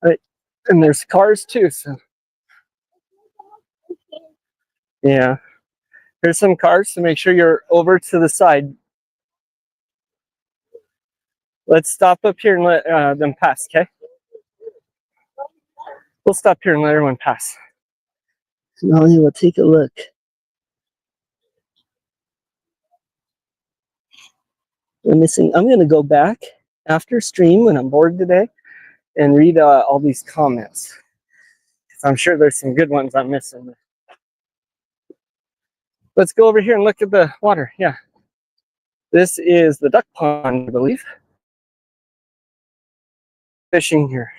Right. And there's cars too, so yeah. Here's some cars, so make sure you're over to the side. Let's stop up here and let them pass, okay? We'll stop here and let everyone pass. Molly will take a look. I'm going to go back after stream when I'm bored today and read all these comments. I'm sure there's some good ones I'm missing. Let's go over here and look at the water. Yeah. This is the duck pond, I believe. Fishing here.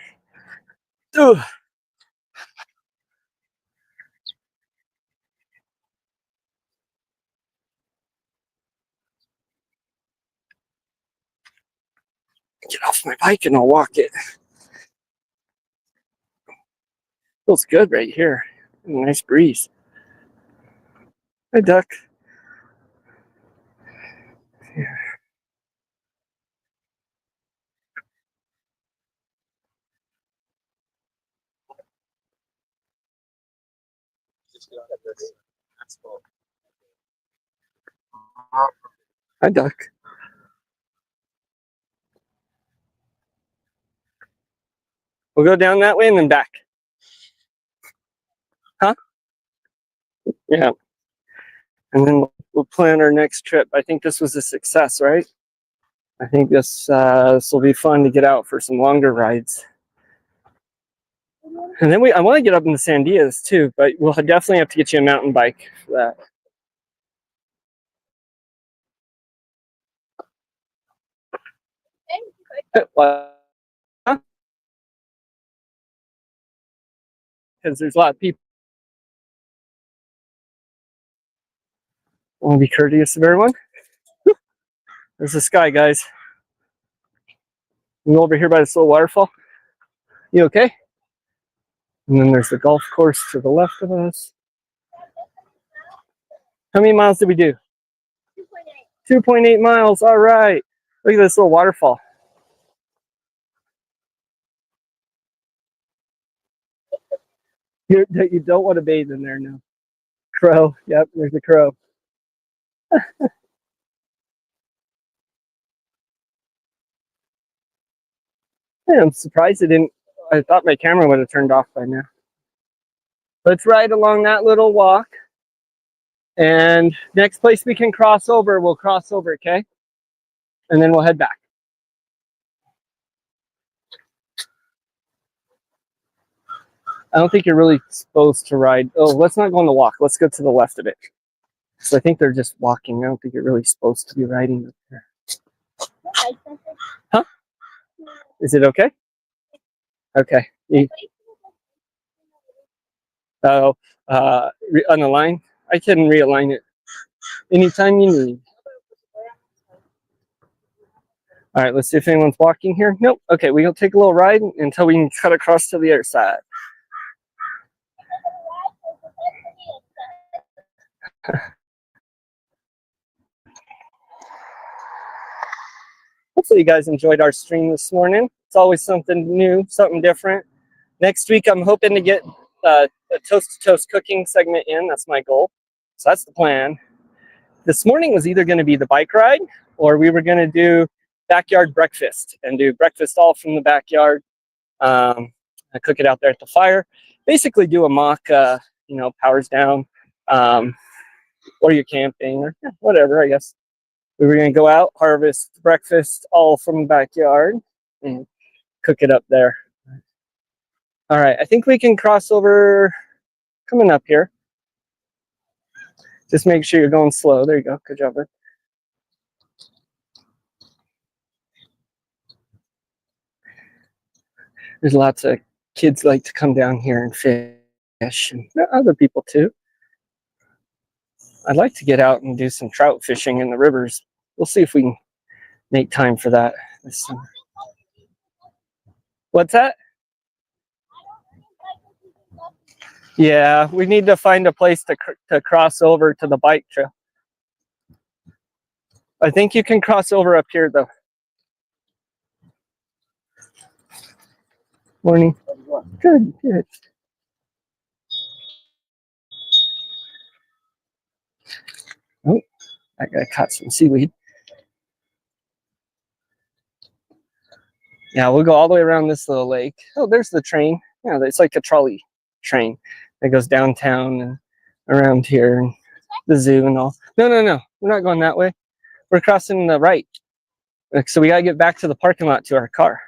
Ugh. Get off my bike and I'll walk it. Feels good right here. Nice breeze. Hi, duck. Yeah. Hi, duck. We'll go down that way and then back. Huh? Yeah. And then we'll plan our next trip. I think this was a success, right? I think this will be fun to get out for some longer rides. And then I want to get up in the Sandias too, but we'll definitely have to get you a mountain bike for that. Because there's a lot of people. I want to be courteous of everyone. There's the sky, guys. You go over here by this little waterfall. You okay? And then there's the golf course to the left of us. How many miles did we do? 2.8 miles. All right. Look at this little waterfall. You don't want to bathe in there now. Crow. Yep, there's a crow. Yeah, I'm surprised it didn't. I thought my camera would have turned off by now. Let's ride along that little walk. And next place we can cross over, we'll cross over, okay? And then we'll head back. I don't think you're really supposed to ride. Oh, let's not go on the walk. Let's go to the left of it. So I think they're just walking. I don't think you're really supposed to be riding up there. Huh? Is it okay? Okay. Oh, on the line? I can realign it anytime you need. All right, let's see if anyone's walking here. Nope. Okay, we'll take a little ride until we can cut across to the other side. Hopefully you guys enjoyed our stream this morning. It's always something new, something different. Next week, I'm hoping to get a toast-to-toast cooking segment in. That's my goal. So that's the plan. This morning was either going to be the bike ride or we were going to do backyard breakfast and do breakfast all from the backyard. I cook it out there at the fire. Basically do a mock, powers down, or you're camping or whatever, I guess. We were going to go out, harvest breakfast all from the backyard and cook it up there. All right, I think we can cross over coming up here. Just make sure you're going slow. There you go. Good job, bud. There's lots of kids like to come down here and fish, and other people too. I'd like to get out and do some trout fishing in the rivers. We'll see if we can make time for that this summer. What's that? Yeah, we need to find a place to cross over to the bike trail. I think you can cross over up here though. Morning. Good, good. Oh, I gotta cut some seaweed. Yeah, we'll go all the way around this little lake. Oh, there's the train. Yeah, it's like a trolley train that goes downtown and around here and the zoo and all. No, we're not going that way. We're crossing the right. So we gotta get back to the parking lot to our car.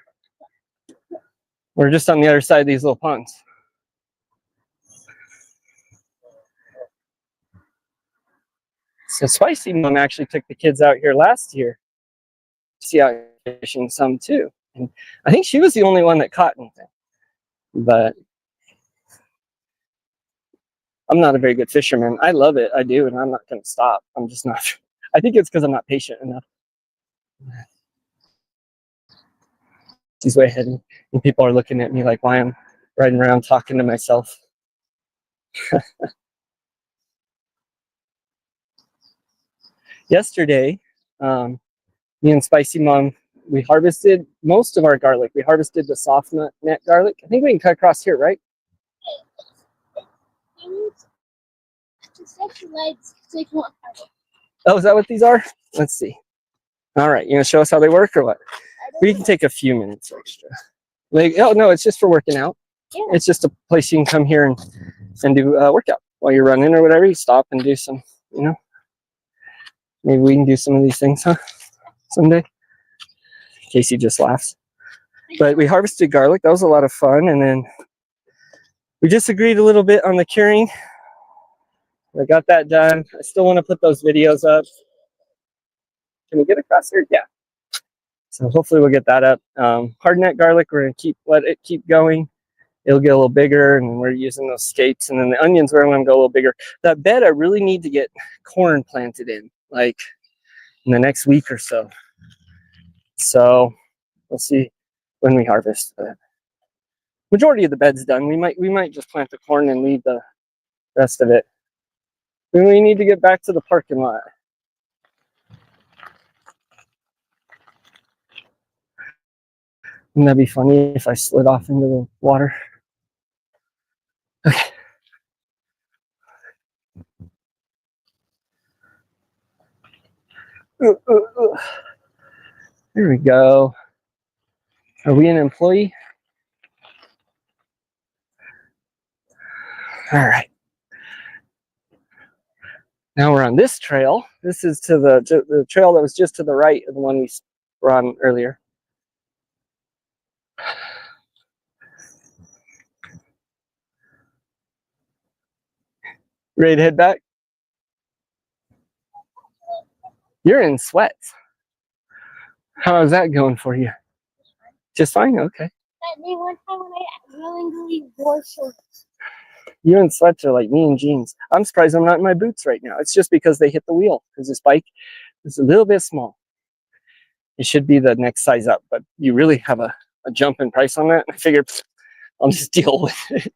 We're just on the other side of these little ponds. So Spicy Mom actually took the kids out here last year to see out fishing some too. And I think she was the only one that caught anything. But I'm not a very good fisherman. I love it. I do, and I'm not going to stop. I'm just not. I think it's because I'm not patient enough. She's way ahead, and people are looking at me like, why I'm riding around talking to myself. Yesterday, me and Spicy Mom, we harvested most of our garlic. We harvested the soft net garlic. I think we can cut across here, right? Oh, is that what these are? Let's see. All right, you gonna show us how they work or what? We can take a few minutes extra. Like, oh no, it's just for working out. Yeah. It's just a place you can come here and do a workout while you're running or whatever. You stop and do some, Maybe we can do some of these things, huh? Someday. Casey just laughs. But we harvested garlic. That was a lot of fun. And then we disagreed a little bit on the curing. I got that done. I still want to put those videos up. Can we get across here? Yeah. So hopefully we'll get that up. Hard net garlic, we're going to let it keep going. It'll get a little bigger, and we're using those scapes. And then the onions, we're going to go a little bigger. That bed, I really need to get corn planted in, like in the next week or so. So we'll see when we harvest. Majority of the bed's done. We might just plant the corn and leave the rest of it. Then we need to get back to the parking lot. Wouldn't that be funny if I slid off into the water? Okay. There we go. Are we an employee? All right. Now we're on this trail. This is to the trail that was just to the right of the one we were on earlier. Ready to head back? You're in sweats. How's that going for you? Just fine? Okay. That day one time when I willingly wore shorts. You and sweats are like me in jeans. I'm surprised I'm not in my boots right now. It's just because they hit the wheel, because this bike is a little bit small. It should be the next size up, but you really have a jump in price on that. I figured I'll just deal with it.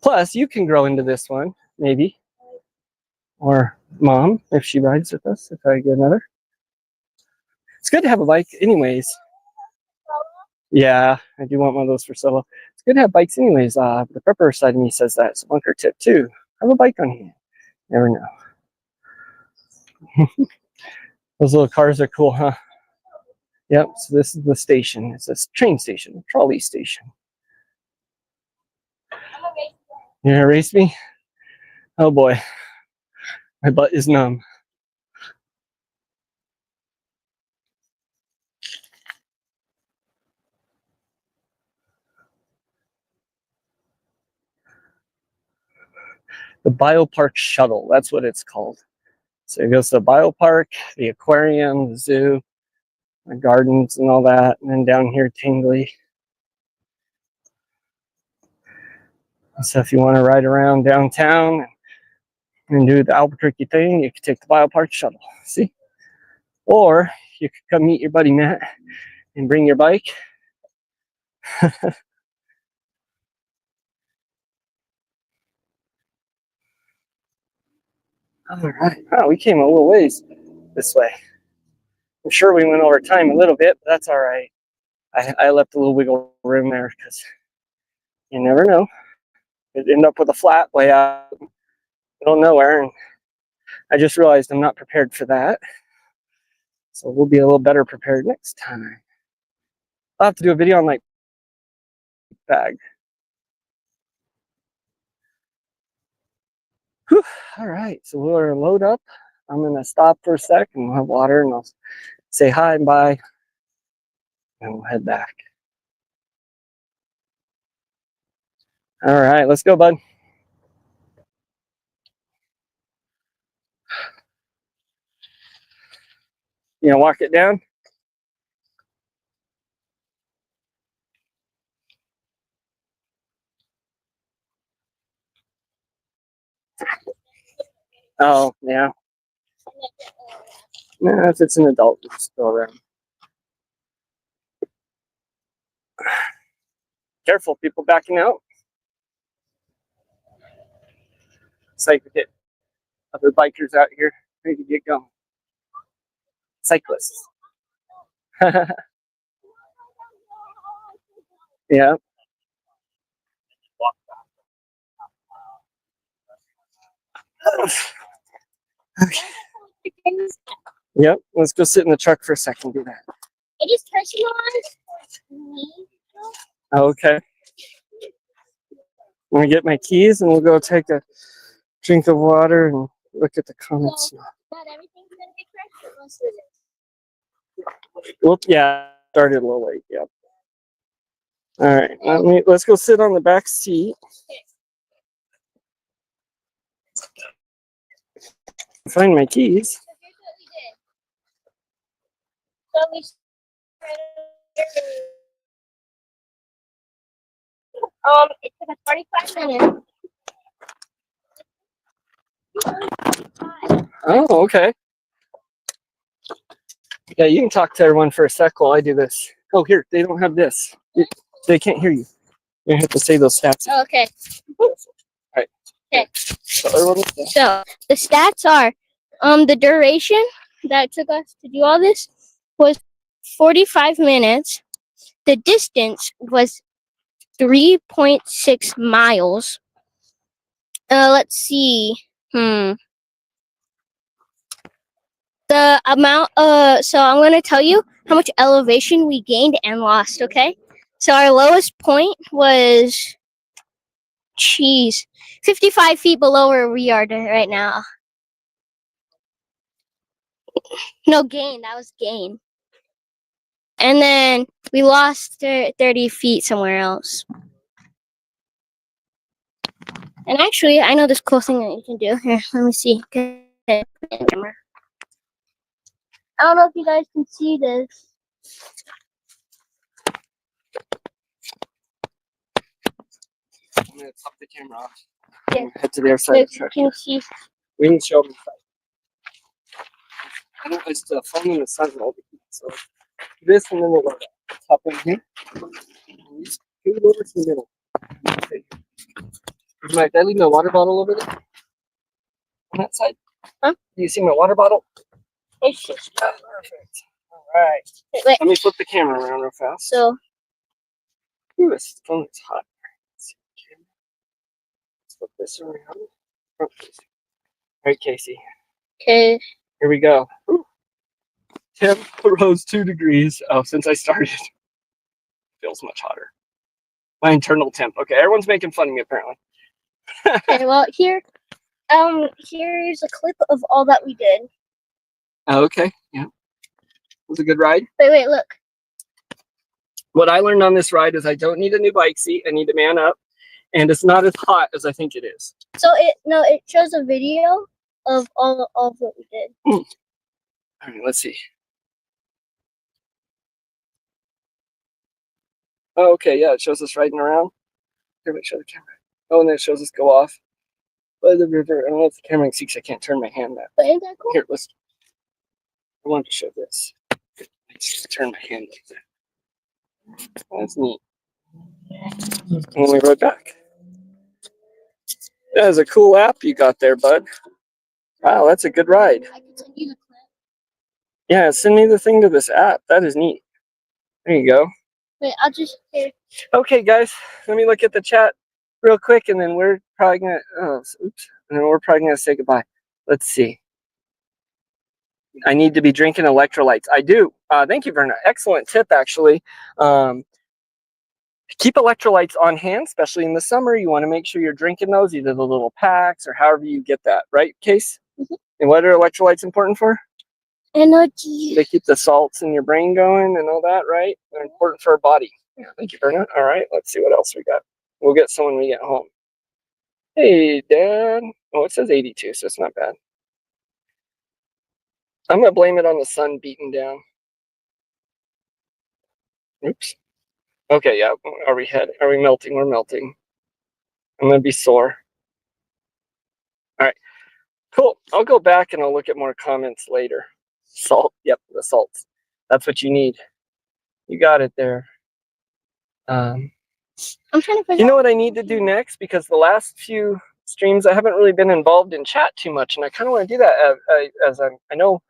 Plus, you can grow into this one, maybe. Or mom, if she rides with us, if I get another. It's good to have a bike anyways. Yeah, I do want one of those for solo. It's good to have bikes anyways. The prepper side of me says that. It's a bunker tip too. Have a bike on hand. Never know. Those little cars are cool, huh? Yep, so this is the station. It's a train station, a trolley station. You gonna race me? Oh boy. My butt is numb. The Biopark Shuttle, that's what it's called. So it goes to the biopark, the aquarium, the zoo, the gardens and all that, and then down here, Tingley. So if you want to ride around downtown and do the Albuquerque thing, you can take the Biopark Shuttle, see? Or you could come meet your buddy Matt and bring your bike. All right. Oh, we came a little ways this way. I'm sure we went over time a little bit, but that's all right. I left a little wiggle room there because you never know. It ended up with a flat way out middle of nowhere, and I just realized I'm not prepared for that. So we'll be a little better prepared next time. I'll have to do a video on like bag. Whew. All right, so we'll load up. I'm gonna stop for a sec and we'll have water and I'll say hi and bye, and we'll head back. All right, let's go, bud. You gonna walk it down? Oh, yeah. No, if it's an adult, we'll just go around. Careful, people backing out. It's like we get other bikers out here ready to get going. Cyclists. Yeah. Okay. Yep. Let's go sit in the truck for a second. Do that. It is personalized me. Okay. I'm gonna get my keys and we'll go take a drink of water and look at the comments. Not everything's gonna be correct, but most of it is. Whoop, yeah, started a little late. Yep. All right. Let's go sit on the back seat. Find my keys. So here's what we did. So it took us 45 minutes. Oh, okay. Yeah, you can talk to everyone for a sec while I do this. Oh, here, they don't have this. They can't hear you. You have to say those stats. Oh, okay. All right. Okay. So the stats are, the duration that it took us to do all this was 45 minutes. The distance was 3.6 miles. Let's see. The amount, so I'm going to tell you how much elevation we gained and lost, okay? So our lowest point was, 55 feet below where we are right now. No, gain, that was gain. And then we lost 30 feet somewhere else. And actually, I know this cool thing that you can do. Here, let me see. Okay. Camera. I don't know if you guys can see this. I'm gonna top the camera off. Yeah. Head to the other side of Look, the you truck. can see. We can show them inside. I don't it's the phone in the sun all the heat. So this and then we'll go top in here. Move it over to the middle. Okay. Mike, did I leave my water bottle over there? On that side? Huh? Do you see my water bottle? It's just Perfect. Alright. wait. Let me flip the camera around real fast. So Ooh, this phone is hot. Let's flip this around. All right, Casey. okay. Here we go. Ooh. Temp rose 2 degrees. Oh, since I started. Feels much hotter. My internal temp. Okay, everyone's making fun of me apparently. Okay. Well, here's a clip of all that we did. Oh, okay. Yeah. It was a good ride. Wait. Look. What I learned on this ride is I don't need a new bike seat. I need to man up. And it's not as hot as I think it is. So it shows a video of all of what we did. All right, let's see. Oh, okay, yeah, it shows us riding around. Here, wait, show the camera. Oh, and then it shows us go off by the river. I don't know if the camera can see because I can't turn my hand that. But isn't that cool? Here, let's. I wanted to show this. Let's turn my hand like that. That's neat. And then we rode back. That is a cool app you got there, bud. Wow, that's a good ride. I can send you the clip. Yeah, send me the thing to this app. That is neat. There you go. Wait, I'll just here. Okay, guys, let me look at the chat real quick, and then we're probably gonna. Oh, oops. And then we're probably gonna say goodbye. Let's see. I need to be drinking electrolytes. I do. Thank you, Verna. Excellent tip, actually. Keep electrolytes on hand, especially in the summer. You want to make sure you're drinking those, either the little packs or however you get that, right, Case? Mm-hmm. And what are electrolytes important for? Energy. They keep the salts in your brain going and all that, right? They're important for our body. Yeah, thank you, Verna. All right, let's see what else we got. We'll get some when we get home. Hey, Dad. Oh, it says 82, so it's not bad. I'm going to blame it on the sun beating down. Oops. Okay, yeah. Are we melting? We're melting. I'm going to be sore. All right. Cool. I'll go back and I'll look at more comments later. Salt. Yep, the salts. That's what you need. You got it there. I'm trying to figure You know what I need to do next? Because the last few streams, I haven't really been involved in chat too much, and I kind of want to do that. I know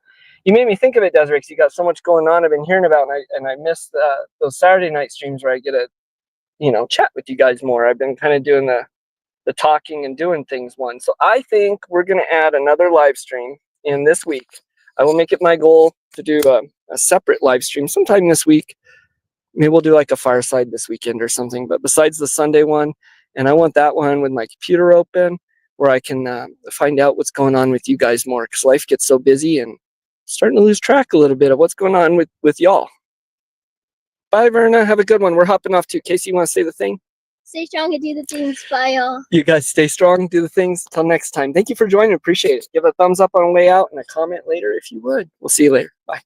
you made me think of it, Desiree, because you got so much going on. I've been hearing about, and I miss those Saturday night streams where I get to, chat with you guys more. I've been kind of doing the talking and doing things one. So I think we're going to add another live stream in this week. I will make it my goal to do a separate live stream sometime this week. Maybe we'll do like a fireside this weekend or something. But besides the Sunday one, and I want that one with my computer open where I can find out what's going on with you guys more, because life gets so busy and starting to lose track a little bit of what's going on with y'all. Bye, Verna. Have a good one. We're hopping off too. Casey, you want to say the thing? Stay strong and do the things. Bye, y'all. You guys stay strong, do the things. Until next time. Thank you for joining. Appreciate it. Give a thumbs up on the way out and a comment later if you would. We'll see you later. Bye.